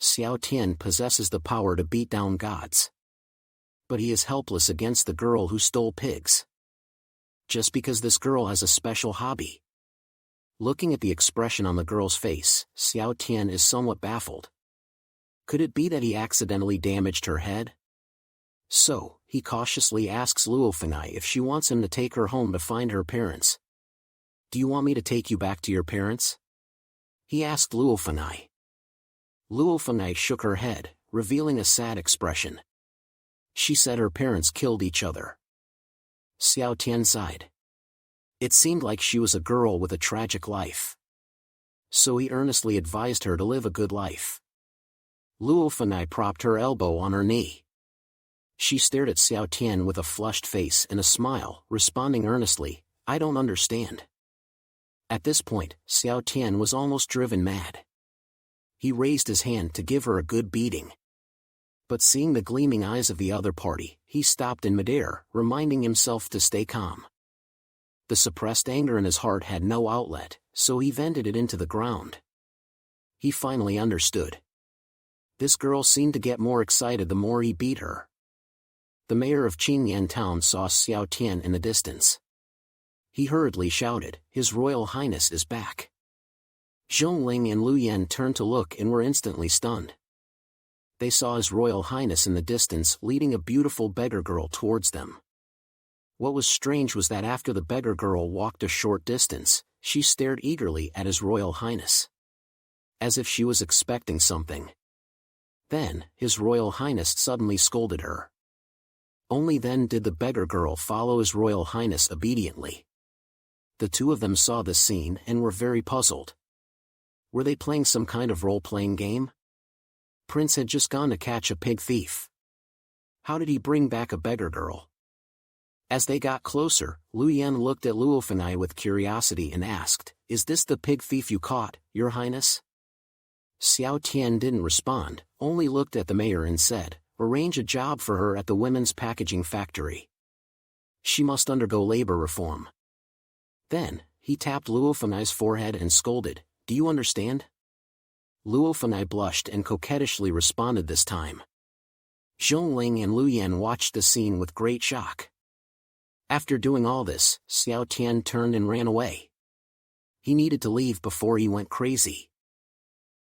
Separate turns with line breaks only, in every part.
Xiao Tian possesses the power to beat down gods. But he is helpless against the girl who stole pigs. Just because this girl has a special hobby. Looking at the expression on the girl's face, Xiao Tian is somewhat baffled. Could it be that he accidentally damaged her head? So, he cautiously asks Luo Fenghai if she wants him to take her home to find her parents. Do you want me to take you back to your parents? He asked Luo Fenghai. Luo Fenghai shook her head, revealing a sad expression. She said her parents killed each other. Xiao Tian sighed. It seemed like she was a girl with a tragic life. So he earnestly advised her to live a good life. Luo Fenghai propped her elbow on her knee. She stared at Xiao Tian with a flushed face and a smile, responding earnestly, I don't understand. At this point, Xiao Tian was almost driven mad. He raised his hand to give her a good beating. But seeing the gleaming eyes of the other party, he stopped in midair, reminding himself to stay calm. The suppressed anger in his heart had no outlet, so he vented it into the ground. He finally understood. This girl seemed to get more excited the more he beat her. The mayor of Qingyan town saw Xiao Tian in the distance. He hurriedly shouted, His Royal Highness is back. Zhongling and Lu Yan turned to look and were instantly stunned. They saw His Royal Highness in the distance leading a beautiful beggar girl towards them. What was strange was that after the beggar girl walked a short distance, she stared eagerly at His Royal Highness. As if she was expecting something. Then, His Royal Highness suddenly scolded her. Only then did the beggar girl follow His Royal Highness obediently. The two of them saw this scene and were very puzzled. Were they playing some kind of role-playing game? Prince had just gone to catch a pig thief. How did he bring back a beggar girl? As they got closer, Lu Yan looked at Luo Fenghai with curiosity and asked, Is this the pig thief you caught, Your Highness? Xiao Tian didn't respond, only looked at the mayor and said, Arrange a job for her at the women's packaging factory. She must undergo labor reform. Then, he tapped Luo Fenghai's forehead and scolded, Do you understand? Luo Fenghai blushed and coquettishly responded this time. Zhongling and Lu Yan watched the scene with great shock. After doing all this, Xiao Tian turned and ran away. He needed to leave before he went crazy.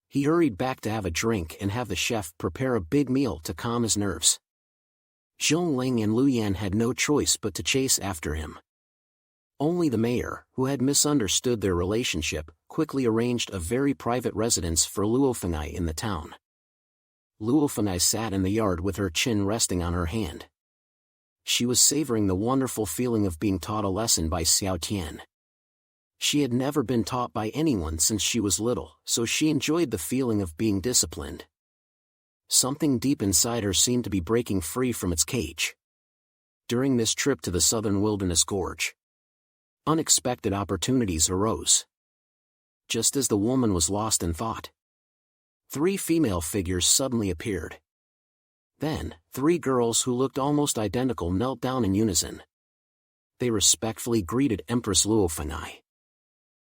He hurried back to have a drink and have the chef prepare a big meal to calm his nerves. Zhongling and Lu Yan had no choice but to chase after him. Only the mayor, who had misunderstood their relationship, quickly arranged a very private residence for Luo Fenghai in the town. Luo Fenghai sat in the yard with her chin resting on her hand. She was savoring the wonderful feeling of being taught a lesson by Xiao Tian. She had never been taught by anyone since she was little, so she enjoyed the feeling of being disciplined. Something deep inside her seemed to be breaking free from its cage. During this trip to the southern wilderness gorge, unexpected opportunities arose. Just as the woman was lost in thought, 3 female figures suddenly appeared. Then, 3 girls who looked almost identical knelt down in unison. They respectfully greeted Empress Luo Fenghai.